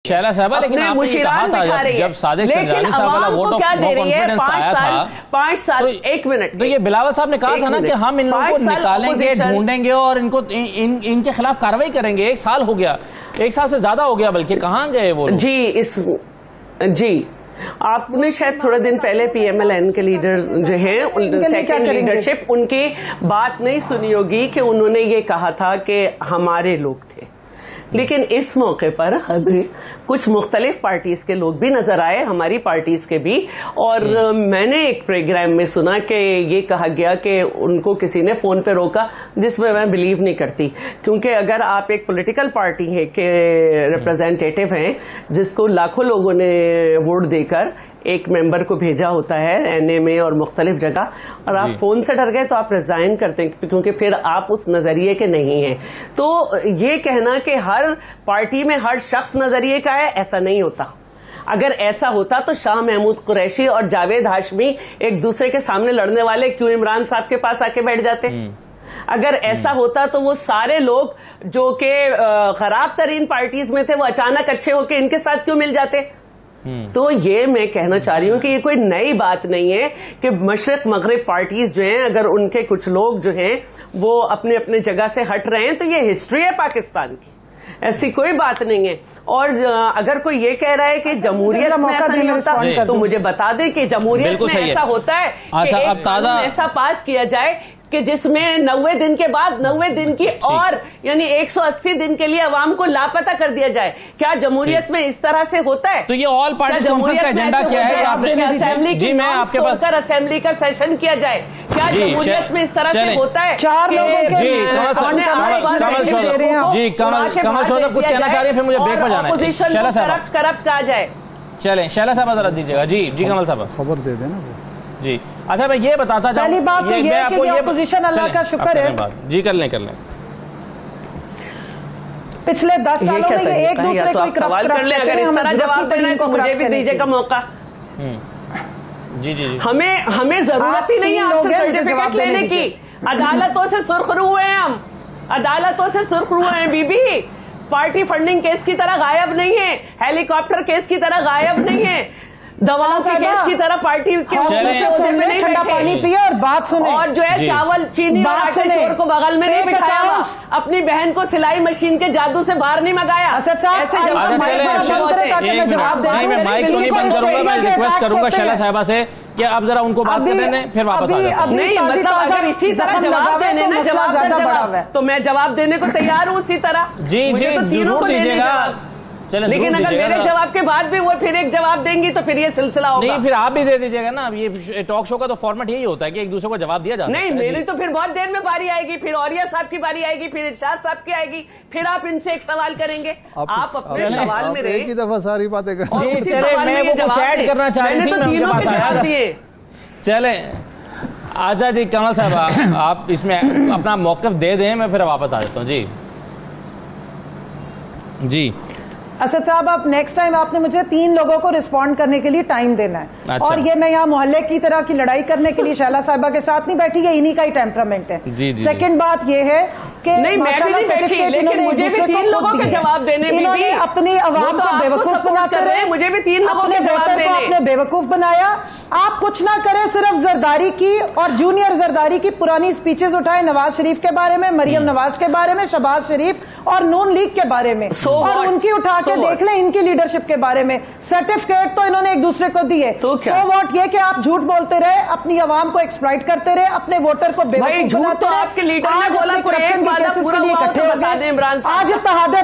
شیلا صاحبہ لیکن آپ نے یہ کہا تھا جب صادق سنجانی صاحب والا ووٹ آف نو کانفیڈنس آیا تھا 5 سال ایک منٹ تو یہ بلاول صاحب نے کہا تھا نا کہ ہم ان لوگوں کو نکالیں گے ڈھونڈیں گے اور ان کے خلاف کارروائی کریں گے. 1 سال ہو گیا, 1 سال سے زیادہ ہو گیا بلکہ, کہاں گئے وہ لوگ؟ جی آپ نے شاید تھوڑے دن پہلے پی ایم ایل این کے لیڈر جو ہیں سیکنڈ لیڈرشپ ان کی بات نہیں سنی ہوگی کہ انہوں نے یہ کہا تھا کہ ہمارے لوگ تھے, لیکن اس موقع پر کچھ مختلف پارٹیز کے لوگ بھی نظر آئے, ہماری پارٹیز کے بھی, اور میں نے ایک پروگرام میں سنا کہ یہ کہا گیا کہ ان کو کسی نے فون پہ روکا, جس میں میں بلیو نہیں کرتی, کیونکہ اگر آپ ایک پولیٹیکل پارٹی ہے کہ ریپرزینٹیٹیو ہیں جس کو لاکھوں لوگوں نے ووٹ دے کر ایک ممبر کو بھیجا ہوتا ہے این اے میں اور مختلف جگہ, اور آپ فون سے ڈر گئے تو آپ ریزائن کرتے ہیں کیونکہ پھر آپ اس نظریے کے نہیں ہیں. تو یہ کہنا کہ ہر پارٹی میں ہر شخص نظریے کا ہے, ایسا نہیں ہوتا. اگر ایسا ہوتا تو شاہ محمود قریشی اور جاوید ہاشمی ایک دوسرے کے سامنے لڑنے والے کیوں عمران صاحب کے پاس آ کے بیٹھ جاتے؟ اگر ایسا ہوتا تو وہ سارے لوگ جو کہ خراب ترین پارٹیز میں تھے وہ اچانک اچھے ہو کے ان کے ساتھ کیوں مل جاتے؟ تو یہ میں کہنا چاہ رہی ہوں کہ یہ کوئی نئی بات نہیں ہے کہ مشرق مغرب پارٹیز جو ہیں اگر ان کے کچھ لوگ جو ہیں وہ اپنے اپنے جگہ سے ہٹ رہے ہیں تو یہ ہسٹری ہے پاکستان کی, ایسی کوئی بات نہیں ہے. اور اگر کوئی یہ کہہ رہا ہے کہ جمہوریت میں ایسا نہیں ہوتا تو مجھے بتا دیں کہ جمہوریت میں ایسا ہوتا ہے کہ ایک قانون ایسا پاس کیا جائے کہ جس میں 90 دن کے بعد 90 دن کی اور یعنی 180 دن کے لیے عوام کو لاپتہ کر دیا جائے. کیا جمہوریت میں اس طرح سے ہوتا ہے؟ تو یہ آل پارٹیز کانفرنس کا ایجنڈا کیا ہے؟ اسمبلی کی نام چھوڑ کر اسمبلی کا سیشن کیا جائے, کیا جمہوریت میں اس طرح سے ہوتا ہے؟ 4 لوگوں جی کمل صاحب کچھ کہنا چاہ رہی ہیں, پھر مجھے بریک پر جانا ہے. شیلا صاحب کرپٹ کہا جائے. چلیں شیلا صاحب ذرا دیجیے گا. جی کمل صاحب خبر دے دینا. جی اچھا میں یہ بتاتا چاہوں, پہلی بات تو یہ ہے کہ اپوزیشن اللہ کا شکر ہے. جی کر لیں پچھلے 10 سالوں میں یہ ایک دوسرے کو سوال کر لیں, اگر اس طرح جواب دینا ہے تو مجھے بھی دیجیے گا موقع. جی ہمیں ضرورت ہی نہیں ہے آپ سے سرٹیفکیٹ لینے کی. عدالتوں سے سرخ رو ہوئے ہیں, ہم عدالتوں سے سرخ رو ہیں. بی بی پارٹی فنڈنگ کیس کی طرح غائب نہیں ہے, ہیلی کاپٹر کیس کی طرح غائب نہیں ہے, دواؤں کے کیس کی طرح پارٹی کے ٹھنڈا پانی پیے اور بات سنیں, اور جو ہے چاول چینی اور آٹے چور کو بغل میں نہیں بٹھایا ہوا, اپنی بہن کو سلائی مشین کے جادو سے باہر نہیں منگایا. میں مائک تو نہیں بند کروں گا, میں ریکویسٹ کروں گا شیلا صاحبہ سے کہ آپ ذرا ان کو بات کرنے دیں پھر واپس آ جائیں. نہیں مطلب اگر اسی طرح جواب دینے نا جواب تو میں جواب دینے کو تیار ہوں اسی طرح. جی ضرور دیجیے گا, لیکن اگر میرے جواب کے بعد بھی وہ پھر ایک جواب دیں گی تو پھر یہ سلسلہ ہوگا. نہیں پھر آپ بھی دے دیجیے گا نا. یہ ٹاک شو کا تو فارمیٹ یہی ہوتا ہے کہ ایک دوسرے کو جواب دیا جاتا ہے. نہیں میری تو پھر بہت دیر میں باری آئے گی, پھر اوریہ صاحب کی باری آئے گی, پھر ارشاد صاحب کی آئے گی, پھر آپ ان سے ایک سوال کریں گے. آپ اپنے سوال میں رہے ایک ہی دفعہ ساری باتیں کریں. میں وہ کچھ ایڈ کرنا چاہ رہی تھی, میں آپ کے پاس آیا تھا. چلیں آجا جی کمل صاحب آپ اس میں اپنا موقف دے دیں, میں پھر واپس آ جاتا ہوں. جی اسد صاحب آپ نیکسٹ ٹائم آپ نے مجھے 3 لوگوں کو رسپونڈ کرنے کے لیے ٹائم دینا ہے, اور یہ میں یہاں محلے کی طرح کی لڑائی کرنے کے لیے شیلا صاحبہ کے ساتھ نہیں بیٹھی, یہ انہی کا ہی ٹیمپرامنٹ ہے. سیکنڈ بات یہ ہے کہ نہیں میں بھی نہیں بیٹھی, لیکن مجھے بھی 3 لوگوں کے جواب دینے, انہوں نے اپنی عوام کو بیوقوف بناتے رہے, مجھے بھی 3 لوگوں کے جواب دینے, آپ نے بیوقوف بنایا. آپ کچھ نہ کریں, صرف زرداری کی اور جونیئر زرداری کی پرانی سپیچز اٹھائے نواز شریف کے بارے میں, مریم نواز کے بارے میں, شہباز شریف اور نون لیگ کے بارے میں, اور ان کی اٹھا کے دیکھ لیں ان کی لیڈرشپ کے بارے میں. سرٹیفکیٹ تو انہوں نے ایک دوسرے کو دیے. سو واٹ یہ کہ آپ جھوٹ بولتے رہے, اپنی عوام کو ایکسپلائٹ کرتے رہے, اپنے ووٹر کو بیوقوف بناتے رہے. آپ کے لیڈر نے بولا کوئی ایک وعدہ پورا ہوا تو بتا دیں عمران صاحب. آج اتحاد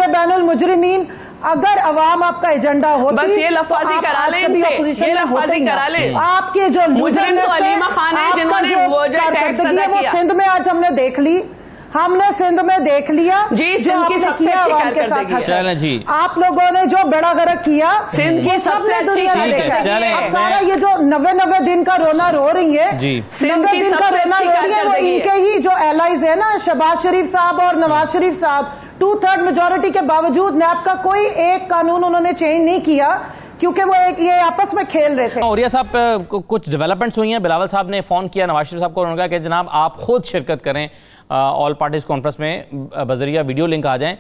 بین المجرمین, اگر عوام آپ کا ایجنڈا ہوتی بس یہ لفاظی کرا لیں ان سے, یہ لفاظی کرا لیں. آپ کے جو مجرم تو علیمہ خان ہے جنہوں نے وہ جو ٹیکس ادا کیا, سندھ میں آج ہم نے دیکھ لی, ہم نے سندھ میں دیکھ لیا جی سندھ کی سب سے اچھی کارکردگی. آپ لوگوں نے جو بیڑا غرق کیا سندھ کی سب سے اچھی کارکردگی. اب سارا یہ جو 90 دن کا رونا رو رہی ہے, 90 دن کا رونا رو رہی ہے, وہ ان کے ہی جو ایلائز ہے نا, شہباز شریف صاحب اور نواز شریف صاحب, 2/3 میجورٹی کے باوجود نیب کا کوئی ایک قانون انہوں نے چینج نہیں کیا, کیونکہ وہ یہ آپس میں کھیل رہے تھے. اوریہ صاحب کچھ ڈیولپمنٹس ہوئی ہیں, بلاول صاحب نے فون کیا نواز شریف صاحب کو, انہوں نے کہا کہ جناب آپ خود شرکت کریں, آل پارٹیز کانفرنس میں بذریعہ ویڈیو لنک آ جائیں.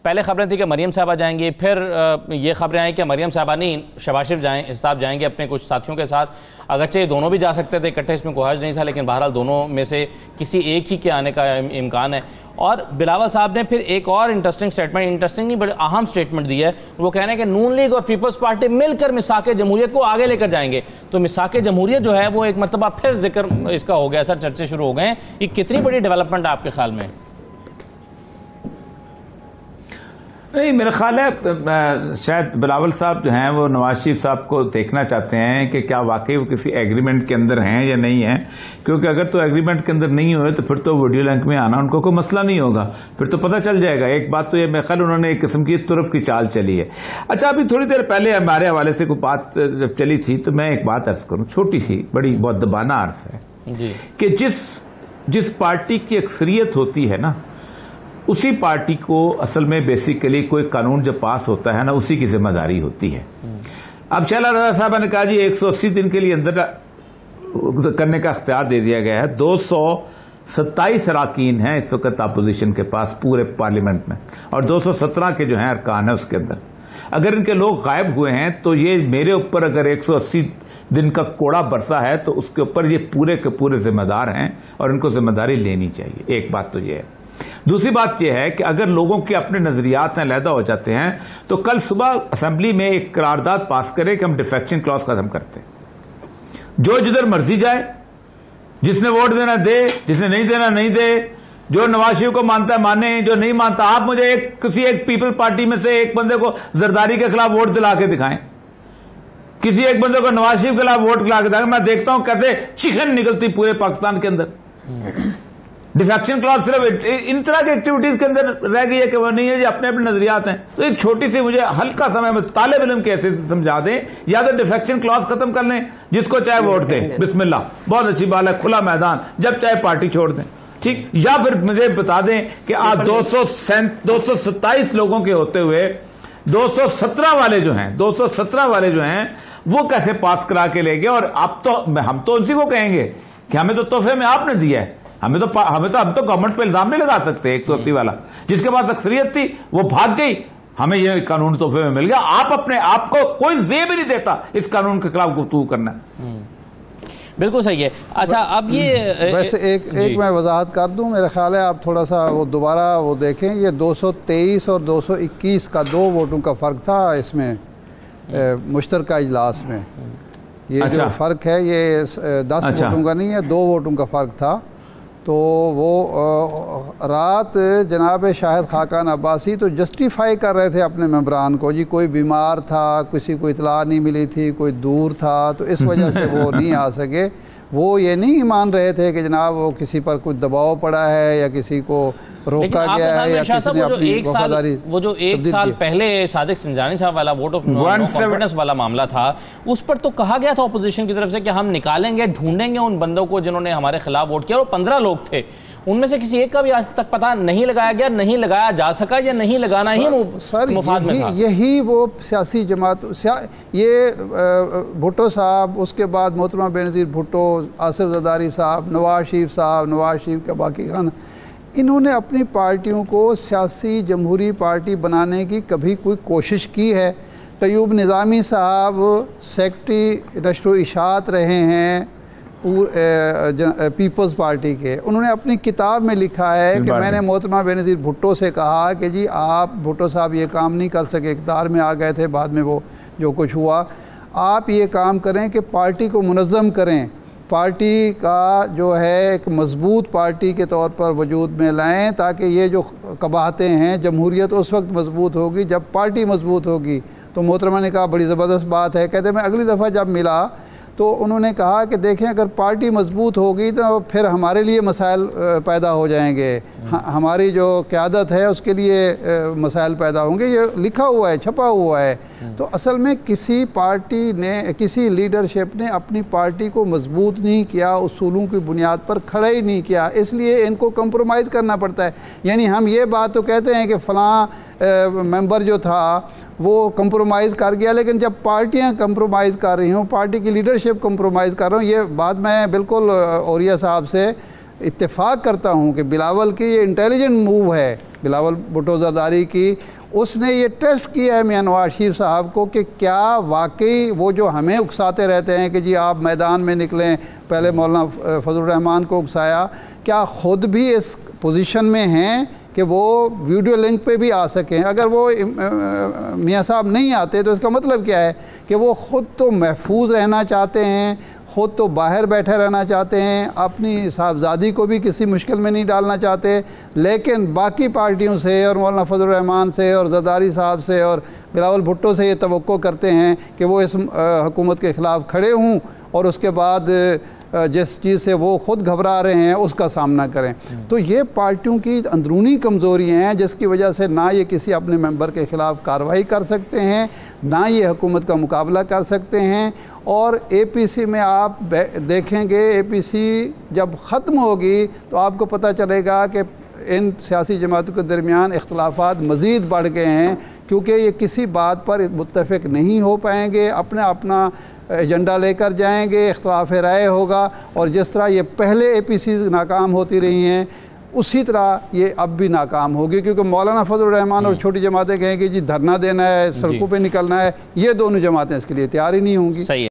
پہلے خبریں تھیں کہ مریم صاحبہ جائیں گی, پھر یہ خبریں آئیں کہ مریم صاحبہ نہیں شہباز شریف صاحب جائیں گے اپنے کچھ ساتھیوں کے ساتھ. اگرچہ دونوں بھی جا سکتے تھے اکٹھے, اس میں کوئی حرج نہیں تھا, لیکن بہرحال دونوں میں سے کسی ایک ہی کے آنے کا امکان ہے. اور بلاول صاحب نے پھر ایک اور انٹرسٹنگ نہیں بڑی اہم سٹیٹمنٹ دی ہے. وہ کہہ رہے ہیں کہ نون لیگ اور پیپلز پارٹی مل کر میثاق جمہوریت کو آگے لے کر جائیں گے. تو میثاق جمہوریت جو ہے وہ ایک مرتبہ پھر ذکر اس کا ہو گیا, سر چرچے شروع ہو گئے ہیں. یہ کتنی بڑی ڈیولپمنٹ ہے آپ کے خیال میں؟ نہیں, میرا خیال ہے شاید بلاول صاحب جو ہیں وہ نواز شریف صاحب کو دیکھنا چاہتے ہیں کہ کیا واقعی وہ کسی ایگریمنٹ کے اندر ہیں یا نہیں ہیں, کیونکہ اگر تو ایگریمنٹ کے اندر نہیں ہوئے تو پھر تو ویڈیو لنک میں آنا ان کو کوئی مسئلہ نہیں ہوگا, پھر تو پتہ چل جائے گا. ایک بات تو یہ میرے خیال انہوں نے ایک قسم کی طرف کی چال چلی ہے. اچھا, ابھی تھوڑی دیر پہلے ہمارے حوالے سے کوئی بات جب چلی تھی تو میں ایک بات عرض کروں, چھوٹی سی بڑی بہت دبانہ عرض ہے کہ جس پارٹی کی اکثریت ہوتی ہے نا, اسی پارٹی کو اصل میں بیسیکلی کوئی قانون جب پاس ہوتا ہے نا اسی کی ذمہ داری ہوتی ہے. اب شہلا رضا صاحبہ نے کہا جی 180 دن کے لیے اندر کرنے کا اختیار دے دیا گیا ہے. 227 اراکین ہیں اس وقت اپوزیشن کے پاس پورے پارلیمنٹ میں, اور 217 کے جو ہیں ارکان ہیں اس کے اندر. اگر ان کے لوگ غائب ہوئے ہیں تو یہ میرے اوپر اگر 180 دن کا کوڑا برسا ہے تو اس کے اوپر یہ پورے کے پورے ذمہ دار ہیں اور ان کو ذمہ داری لینی چاہیے. ایک بات تو یہ ہے. دوسری بات یہ ہے کہ اگر لوگوں کے اپنے نظریات میں علیحدہ ہو جاتے ہیں تو کل صبح اسمبلی میں ایک قرارداد پاس کرے کہ ہم ڈیفیکشن کلاس ختم کرتے ہیں. جو جدھر مرضی جائے, جس نے ووٹ دینا دے, جس نے نہیں دینا نہیں دے, جو نواز شریف کو مانتا ہے مانے, جو نہیں مانتا. آپ مجھے کسی ایک پیپل پارٹی میں سے ایک بندے کو زرداری کے خلاف ووٹ دلا کے دکھائیں, کسی ایک بندے کو نواز شریف کے خلاف ووٹ دلا کے دکھائیں, میں دیکھتا ہوں کیسے چکن نکلتی پورے پاکستان کے اندر. ڈیفیکشن کلاس صرف ان طرح کی ایکٹیویٹیز کے اندر رہ گئی ہے کہ وہ نہیں ہے جی اپنے اپنے نظریات ہیں. تو ایک چھوٹی سی مجھے ہلکا سا میں طالب علم کے ایسے سمجھا دیں, یا تو ڈیفیکشن کلاس ختم کر لیں, جس کو چاہے ووٹ دیں, بسم اللہ, بہت اچھی بات ہے, کھلا میدان, جب چاہے پارٹی چھوڑ دیں, ٹھیک. یا پھر مجھے بتا دیں کہ آپ 227 لوگوں کے ہوتے ہوئے 217 والے جو ہیں وہ کیسے پاس کرا کے لے گئے. اور اب تو ہم تو اسی کو کہیں گے کہ ہمیں تو تحفے میں آپ نے دیا ہے, ہم تو گورنمنٹ پہ الزام نہیں لگا سکتے. 180 والا جس کے پاس اکثریت تھی وہ بھاگ گئی, ہمیں یہ قانون تحفے میں مل گیا. آپ کو کوئی زیب بھی نہیں دیتا اس قانون کے خلاف گفتگو کرنا. بالکل صحیح ہے. اچھا, اب یہ ویسے ایک میں وضاحت کر دوں, میرا خیال ہے آپ تھوڑا سا وہ دوبارہ وہ دیکھیں, یہ 223 اور 221 کا 2 ووٹوں کا فرق تھا اس میں مشترکہ اجلاس میں. یہ جو فرق ہے یہ 10 ووٹوں کا نہیں ہے, 2 ووٹوں کا فرق تھا. تو وہ رات جناب شاہد خاقان عباسی تو جسٹیفائی کر رہے تھے اپنے ممبران کو, جی کوئی بیمار تھا, کسی کو اطلاع نہیں ملی تھی, کوئی دور تھا, تو اس وجہ سے وہ نہیں آ سکے. وہ یہ نہیں مان رہے تھے کہ جناب وہ کسی پر کچھ دباؤ پڑا ہے یا کسی کو روکا گیا ہے یا کسی نے اپنی وفاداری. وہ جو 1 سال پہلے صادق سنجانی صاحب والا ووٹ آف نو کانفیڈنس والا معاملہ تھا, اس پر تو کہا گیا تھا اپوزیشن کی طرف سے کہ ہم نکالیں گے, ڈھونڈیں گے ان بندوں کو جنہوں نے ہمارے خلاف ووٹ کیا, اور 15 لوگ تھے, ان میں سے کسی ایک کا بھی آج تک پتہ نہیں لگایا گیا, نہیں لگایا جا سکا, یا نہیں لگانا ہی مفاد میں تھا. یہی وہ سیاسی جماعت, یہ بھٹو صاحب, اس کے بعد محترمہ بے نظیر بھٹو, آصف زرداری صاحب, نواز شریف کا باقی خانہ, انہوں نے اپنی پارٹیوں کو سیاسی جمہوری پارٹی بنانے کی کبھی کوئی کوشش کی ہے؟ طیوب نظامی صاحب سیکرٹری نشر و اشاعت رہے ہیں پیپلز پارٹی کے. انہوں نے اپنی کتاب میں لکھا ہے کہ میں نے محترمہ بے نظیر بھٹو سے کہا کہ جی آپ, بھٹو صاحب یہ کام نہیں کر سکے, اقتدار میں آ گئے تھے, بعد میں وہ جو کچھ ہوا, آپ یہ کام کریں کہ پارٹی کو منظم کریں, پارٹی کا جو ہے ایک مضبوط پارٹی کے طور پر وجود میں لائیں, تاکہ یہ جو قباحتیں ہیں, جمہوریت اس وقت مضبوط ہوگی جب پارٹی مضبوط ہوگی. تو محترمہ نے کہا بڑی زبردست بات ہے. کہتے میں اگلی دفعہ جب ملا تو انہوں نے کہا کہ دیکھیں اگر پارٹی مضبوط ہوگی تو پھر ہمارے لیے مسائل پیدا ہو جائیں گے, ہماری جو قیادت ہے اس کے لیے مسائل پیدا ہوں گے. یہ لکھا ہوا ہے, چھپا ہوا ہے. تو اصل میں کسی پارٹی نے, کسی لیڈرشپ نے اپنی پارٹی کو مضبوط نہیں کیا, اصولوں کی بنیاد پر کھڑا ہی نہیں کیا, اس لیے ان کو کمپرومائز کرنا پڑتا ہے. یعنی ہم یہ بات تو کہتے ہیں کہ فلاں ممبر جو تھا وہ کمپرومائز کر گیا, لیکن جب پارٹیاں کمپرومائز کر رہی ہوں, پارٹی کی لیڈرشپ کمپرومائز کر رہا ہوں, یہ بات میں بالکل اوریہ صاحب سے اتفاق کرتا ہوں کہ بلاول کی یہ انٹیلیجنٹ موو ہے، بلاول بھٹو زرداری کی، اس نے یہ ٹیسٹ کیا ہے میاں نواز شریف صاحب کو کہ کیا واقعی وہ جو ہمیں اکساتے رہتے ہیں کہ جی آپ میدان میں نکلیں، پہلے مولانا فضل الرحمان کو اکسایا، کیا خود بھی اس پوزیشن میں ہیں کہ وہ ویڈیو لنک پہ بھی آ سکیں؟ اگر وہ میاں صاحب نہیں آتے تو اس کا مطلب کیا ہے کہ وہ خود تو محفوظ رہنا چاہتے ہیں، خود تو باہر بیٹھے رہنا چاہتے ہیں، اپنی صاحبزادی کو بھی کسی مشکل میں نہیں ڈالنا چاہتے، لیکن باقی پارٹیوں سے اور مولانا فضل الرحمان سے اور زرداری صاحب سے اور بلاول بھٹو سے یہ توقع کرتے ہیں کہ وہ اس حکومت کے خلاف کھڑے ہوں اور اس کے بعد جس چیز سے وہ خود گھبرا رہے ہیں اس کا سامنا کریں۔ تو یہ پارٹیوں کی اندرونی کمزوریاں ہیں جس کی وجہ سے نہ یہ کسی اپنے ممبر کے خلاف کارروائی کر سکتے ہیں، نہ یہ حکومت کا مقابلہ کر سکتے ہیں۔ اور اے پی سی میں آپ دیکھیں گے، اے پی سی جب ختم ہوگی تو آپ کو پتہ چلے گا کہ ان سیاسی جماعتوں کے درمیان اختلافات مزید بڑھ گئے ہیں، کیونکہ یہ کسی بات پر متفق نہیں ہو پائیں گے، اپنا ایجنڈا لے کر جائیں گے، اختلاف رائے ہوگا، اور جس طرح یہ پہلے اے پی سیز ناکام ہوتی رہی ہیں اسی طرح یہ اب بھی ناکام ہوگی، کیونکہ مولانا فضل الرحمان اور چھوٹی جماعتیں کہیں گے جی دھرنا دینا ہے، سڑکوں پہ نکلنا ہے، یہ دونوں جماعتیں اس کے لیے تیار ہی نہیں ہوں گی۔